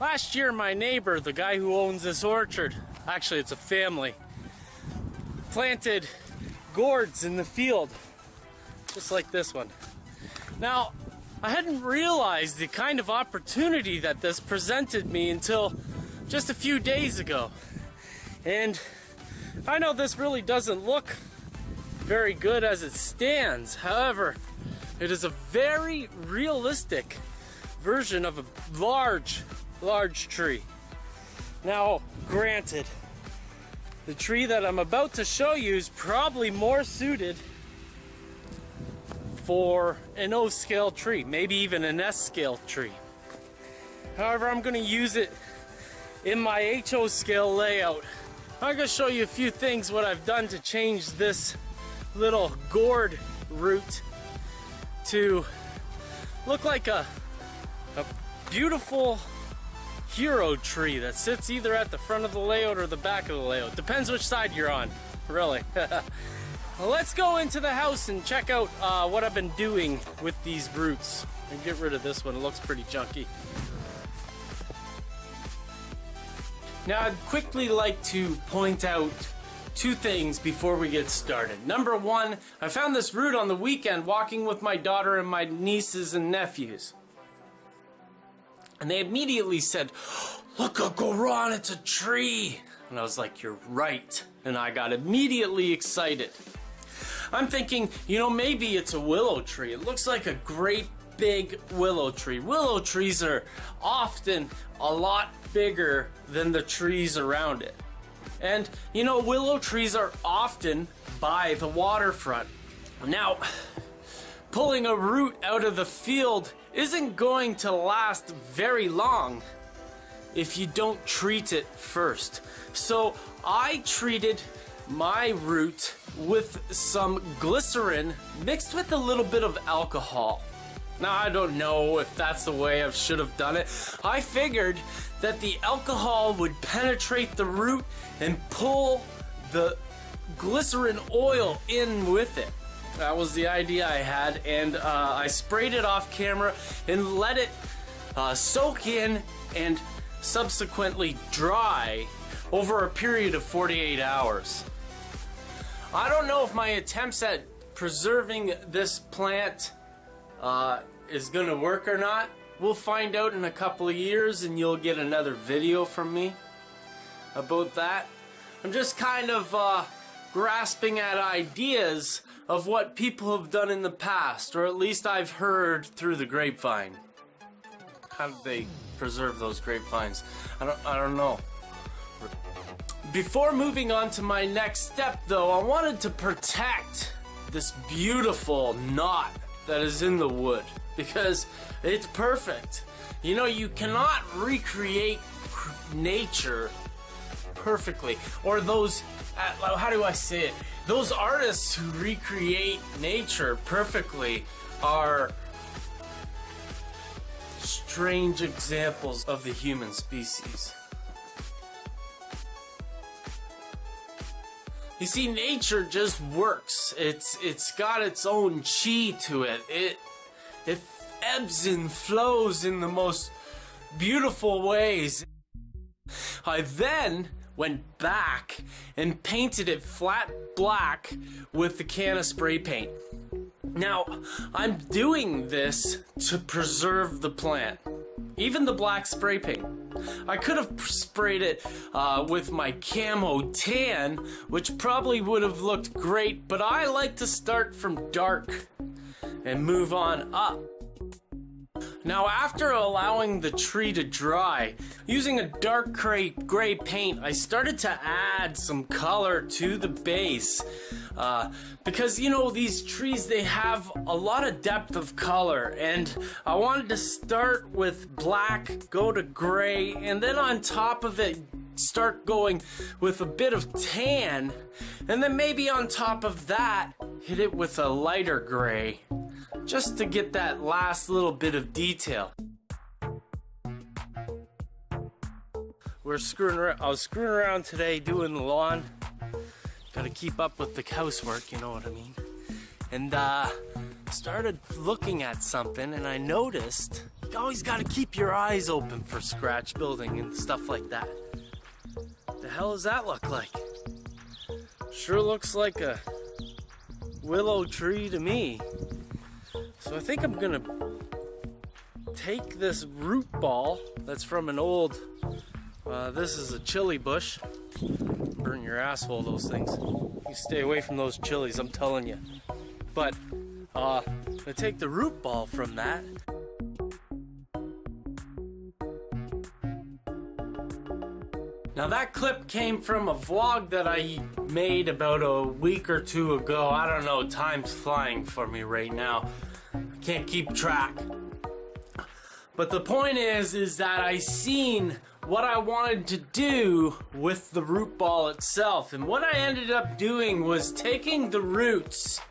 Last year, my neighbor, the guy who owns this orchard, actually it's a family, planted gourds in the field, just like this one. Now, I hadn't realized the kind of opportunity that this presented me until just a few days ago. And I know this really doesn't look very good as it stands. However, it is a very realistic version of a large tree. Now, granted, the tree that I'm about to show you is probably more suited for an O-scale tree, maybe even an S-scale tree. However, I'm going to use it in my HO scale layout. I'm going to show you a few things what I've done to change this little gourd root to look like a beautiful hero tree that sits either at the front of the layout or the back of the layout. Depends which side you're on, really. Well, let's go into the house and check out what I've been doing with these roots. And get rid of this one, it looks pretty junky. Now, I'd quickly like to point out two things before we get started. Number one, I found this root on the weekend walking with my daughter and my nieces and nephews. And they immediately said, "Look, Uncle Ron, it's a tree." And I was like, "You're right." And I got immediately excited. I'm thinking, you know, maybe it's a willow tree. It looks like a great big willow tree. Willow trees are often a lot bigger than the trees around it. And, you know, willow trees are often by the waterfront. Now, pulling a root out of the field isn't going to last very long if you don't treat it first. So I treated my root with some glycerin mixed with a little bit of alcohol. Now, I don't know if that's the way I should have done it. I figured that the alcohol would penetrate the root and pull the glycerin oil in with it. That was the idea I had, and I sprayed it off camera and let it soak in and subsequently dry over a period of 48 hours. I don't know if my attempts at preserving this plant is going to work or not. We'll find out in a couple of years, and you'll get another video from me about that. I'm just kind of grasping at ideas of what people have done in the past, or at least I've heard through the grapevine. How did they preserve those grapevines? I don't know. Before moving on to my next step, though, I wanted to protect this beautiful knot that is in the wood, because it's perfect. You know, you cannot recreate nature perfectly, or those, how do I say it? Those artists who recreate nature perfectly are strange examples of the human species. You see, nature just works. It's got its own chi to it. It ebbs and flows in the most beautiful ways. I then went back and painted it flat black with the can of spray paint. Now, I'm doing this to preserve the plant, even the black spray paint. I could have sprayed it with my camo tan, which probably would have looked great, but I like to start from dark and move on up. Now, after allowing the tree to dry, using a dark gray paint, I started to add some color to the base. Because, you know, these trees, they have a lot of depth of color, and I wanted to start with black, go to gray, and then on top of it, start going with a bit of tan, and then maybe on top of that, hit it with a lighter gray, just to get that last little bit of detail. I was screwing around today doing the lawn. Gotta keep up with the housework, you know what I mean? And started looking at something, and I noticed, always got to keep your eyes open for scratch building and stuff like that. The hell does that look like? Sure looks like a willow tree to me. So I think I'm gonna take this root ball that's from an old, this is a chili bush. Burn your asshole, those things. You stay away from those chilies, I'm telling you. But I take the root ball from that. Now that clip came from a vlog that I made about a week or two ago. I don't know, time's flying for me right now. I can't keep track. But the point is that I seen what I wanted to do with the root ball itself. And what I ended up doing was taking the roots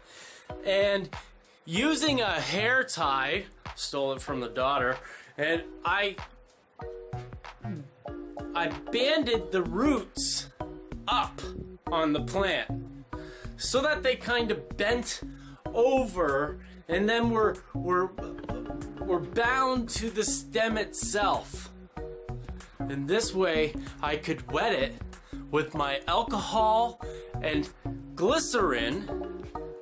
and using a hair tie, stole it from the daughter, and I banded the roots up on the plant so that they kind of bent over and then were bound to the stem itself. And this way I could wet it with my alcohol and glycerin,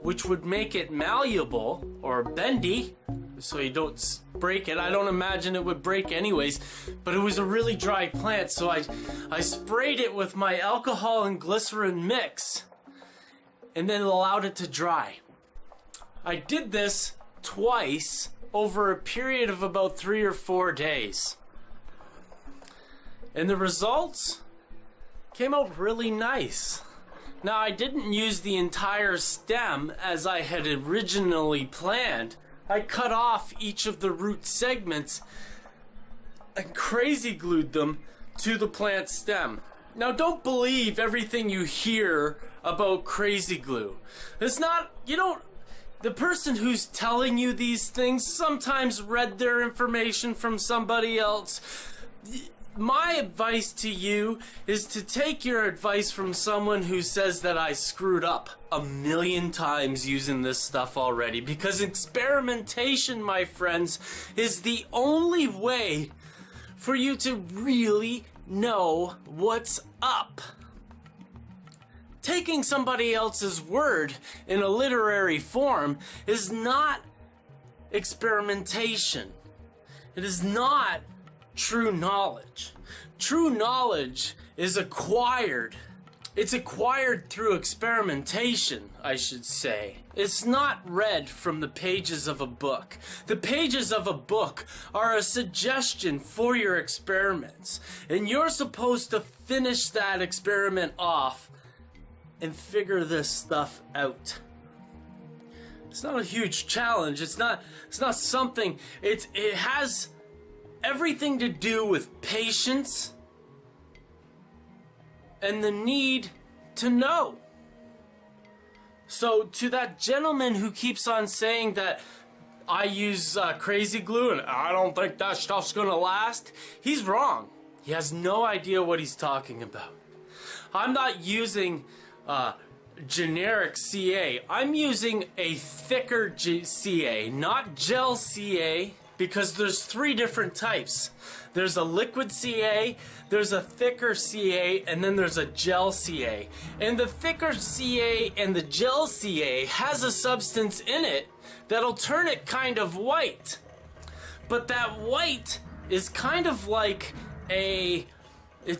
which would make it malleable or bendy so you don't break it. I don't imagine it would break anyways, but it was a really dry plant, so I sprayed it with my alcohol and glycerin mix and then allowed it to dry. I did this twice over a period of about 3 or 4 days. And the results came out really nice. Now, I didn't use the entire stem as I had originally planned. I cut off each of the root segments and crazy glued them to the plant stem. Now, don't believe everything you hear about crazy glue. It's not, the person who's telling you these things sometimes read their information from somebody else. My advice to you is to take your advice from someone who says that I screwed up 1,000,000 times using this stuff already, because experimentation, my friends, is the only way for you to really know what's up. Taking somebody else's word in a literary form is not experimentation. It is not true knowledge. True knowledge is acquired. It's acquired through experimentation, I should say. It's not read from the pages of a book. The pages of a book are a suggestion for your experiments, and you're supposed to finish that experiment off and figure this stuff out. It's not a huge challenge. It's not something. It has everything to do with patience and the need to know. So to that gentleman who keeps on saying that I use crazy glue and I don't think that stuff's gonna last, he's wrong. He has no idea what he's talking about. I'm not using generic CA. I'm using a thicker CA, not gel CA, because there's 3 different types. There's a liquid CA, there's a thicker CA, and then there's a gel CA. And the thicker CA and the gel CA has a substance in it that'll turn it kind of white. But that white is kind of like it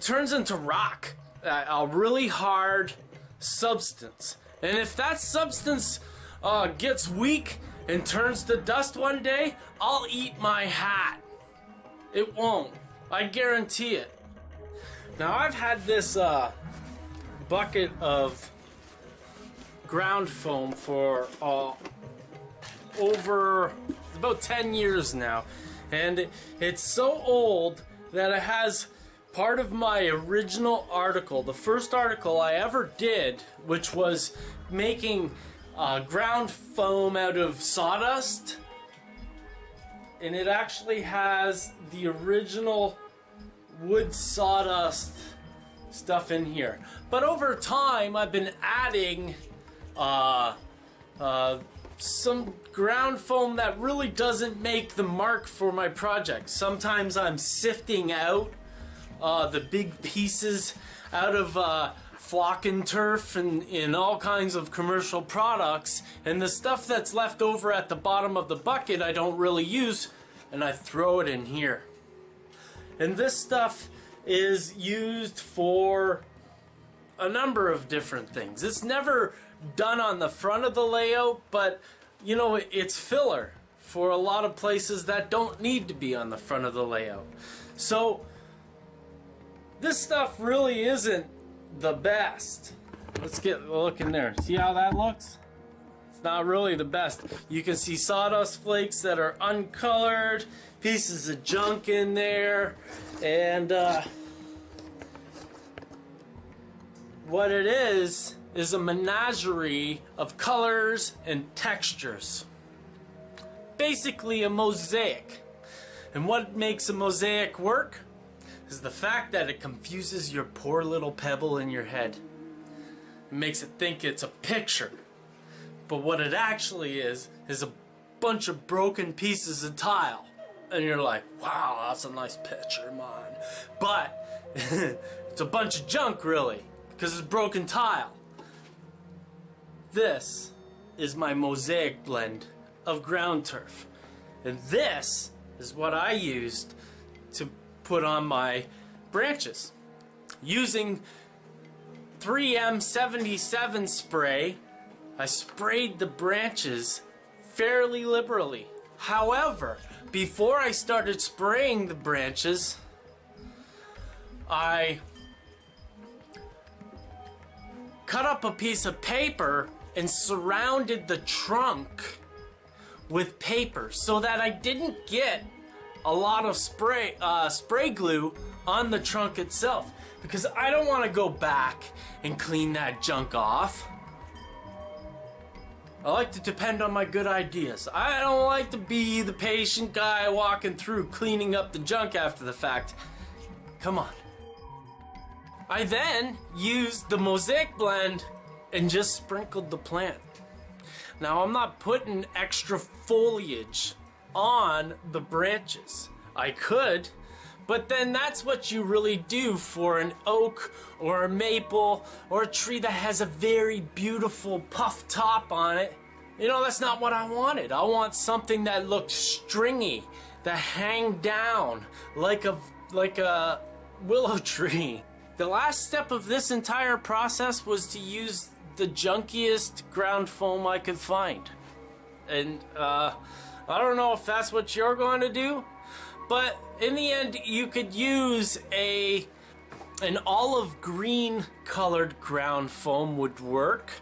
turns into rock, a really hard substance. And if that substance gets weak and turns to dust one day, I'll eat my hat. It won't. I guarantee it. Now, I've had this bucket of ground foam for over about 10 years now. And it's so old that it has part of my original article, the first article I ever did, which was making ground foam out of sawdust. And it actually has the original wood sawdust stuff in here. But over time, I've been adding some ground foam that really doesn't make the mark for my project. Sometimes I'm sifting out the big pieces out of flock and turf and in all kinds of commercial products, and the stuff that's left over at the bottom of the bucket I don't really use, and I throw it in here. And this stuff is used for a number of different things. It's never done on the front of the layout, but you know, it's filler for a lot of places that don't need to be on the front of the layout. So this stuff really isn't the best. Let's get a look in there. See how that looks? It's not really the best. You can see sawdust flakes that are uncolored, pieces of junk in there, and what it is a menagerie of colors and textures. Basically a mosaic. And what makes a mosaic work is the fact that it confuses your poor little pebble in your head. It makes it think it's a picture. But what it actually is a bunch of broken pieces of tile. And you're like, wow, that's a nice picture, man. But it's a bunch of junk, really, because it's broken tile. This is my mosaic blend of ground turf. And this is what I used to put on my branches. Using 3M77 spray, I sprayed the branches fairly liberally. However, before I started spraying the branches, I cut up a piece of paper and surrounded the trunk with paper so that I didn't get a lot of spray glue on the trunk itself, because I don't want to go back and clean that junk off. I like to depend on my good ideas. I don't like to be the patient guy walking through cleaning up the junk after the fact. Come on. I then used the mosaic blend and just sprinkled the plant. Now I'm not putting extra foliage on the branches. I could, but then that's what you really do for an oak or a maple or a tree that has a very beautiful puff top on it. You know, that's not what I wanted. I want something that looked stringy, that hang down like a willow tree. The last step of this entire process was to use the junkiest ground foam I could find. And I don't know if that's what you're going to do, but in the end you could use an olive green colored ground foam would work.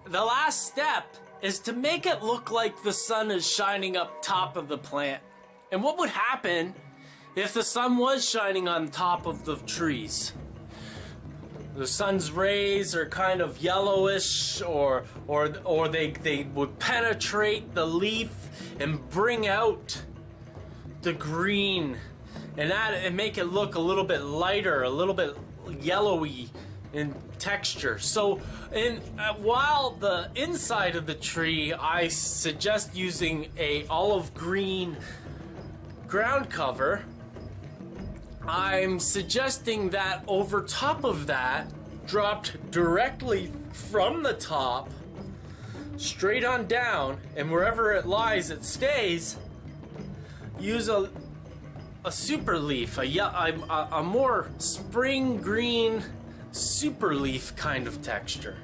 The last step is to make it look like the sun is shining up top of the plant. And what would happen if the sun was shining on top of the trees? The sun's rays are kind of yellowish, or they would penetrate the leaf and bring out the green and make it look a little bit lighter, a little bit yellowy in texture. So while the inside of the tree, I suggest using a olive green ground cover, I'm suggesting that over top of that, dropped directly from the top, straight on down, and wherever it lies, it stays, use a super leaf, a more spring green super leaf kind of texture.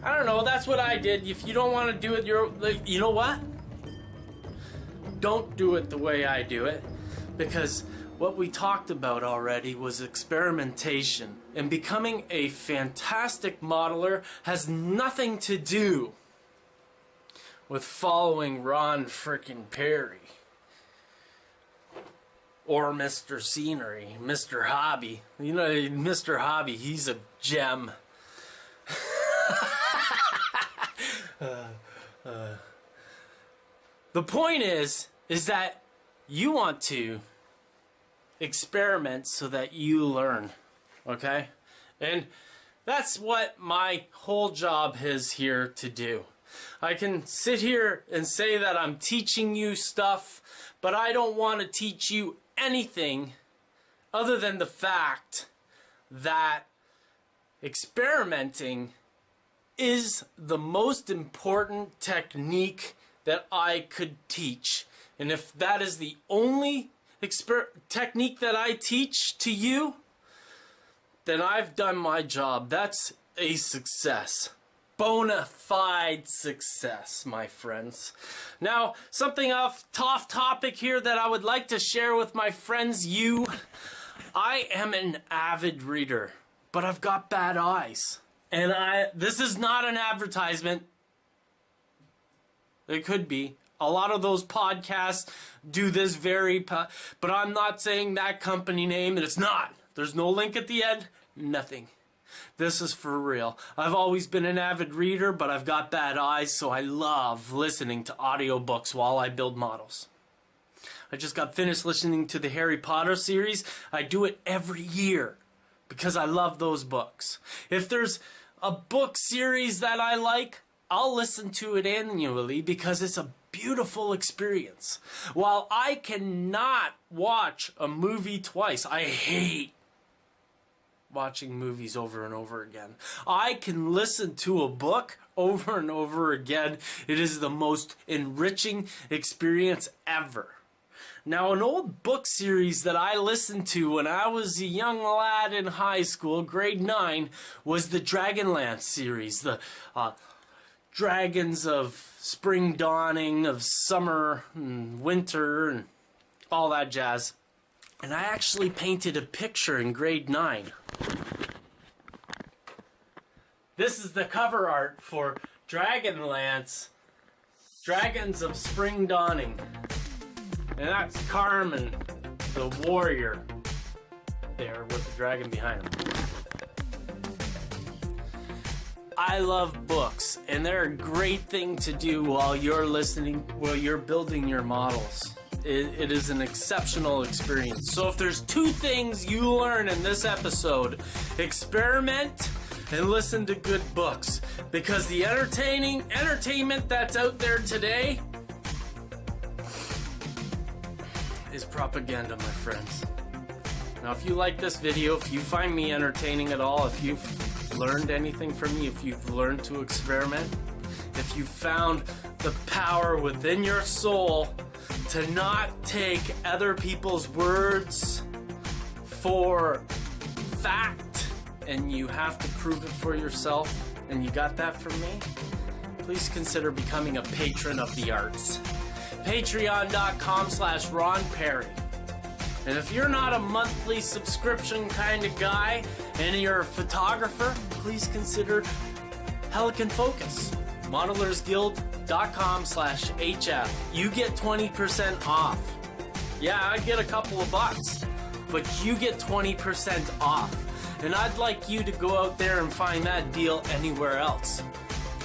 I don't know, that's what I did. If you don't want to do it, you know what? Don't do it the way I do it, because what we talked about already was experimentation, and becoming a fantastic modeler has nothing to do with following Ron frickin' Pare or Mr. Scenery, Mr. Hobby. You know, Mr. Hobby, he's a gem. The point is that you want to experiment so that you learn, okay? And that's what my whole job is here to do. I can sit here and say that I'm teaching you stuff, but I don't want to teach you anything other than the fact that experimenting is the most important technique that I could teach. And if that is the only technique that I teach to you, then I've done my job. That's a success. Bona fide success, my friends. Now, something off topic here that I would like to share with my friends, you. I am an avid reader, but I've got bad eyes. And this is not an advertisement. It could be. A lot of those podcasts do this but I'm not saying that company name, and it's not. There's no link at the end, nothing. This is for real. I've always been an avid reader, but I've got bad eyes, so I love listening to audiobooks while I build models. I just got finished listening to the Harry Potter series. I do it every year because I love those books. If there's a book series that I like, I'll listen to it annually because it's a beautiful experience. While I cannot watch a movie twice, I hate watching movies over and over again. I can listen to a book over and over again. It is the most enriching experience ever. Now, an old book series that I listened to when I was a young lad in high school, grade 9, was the Dragonlance series. The dragons of spring dawning, of summer and winter, and all that jazz. And I actually painted a picture in grade 9. This is the cover art for Dragonlance, Dragons of Spring Dawning. And that's Carmen, the warrior, there with the dragon behind him. I love books, and they're a great thing to do while you're building your models. It is an exceptional experience. So if there's 2 things you learn in this episode, experiment and listen to good books. Because the entertainment that's out there today is propaganda, my friends. Now, if you like this video, if you find me entertaining at all, if you've learned anything from me, if you've learned to experiment, if you found the power within your soul to not take other people's words for fact, and you have to prove it for yourself, and you got that from me, please consider becoming a patron of the arts. Patreon.com/Ron Pare. And if you're not a monthly subscription kind of guy and you're a photographer, please consider Pelican Focus. ModelersGuild.com/HF. You get 20% off. Yeah, I get a couple of bucks, but you get 20% off. And I'd like you to go out there and find that deal anywhere else.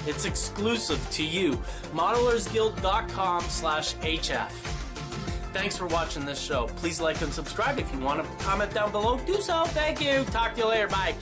It's exclusive to you. ModelersGuild.com/HF. Thanks for watching this show. Please like and subscribe. If you want to comment down below, do so. Thank you. Talk to you later. Bye.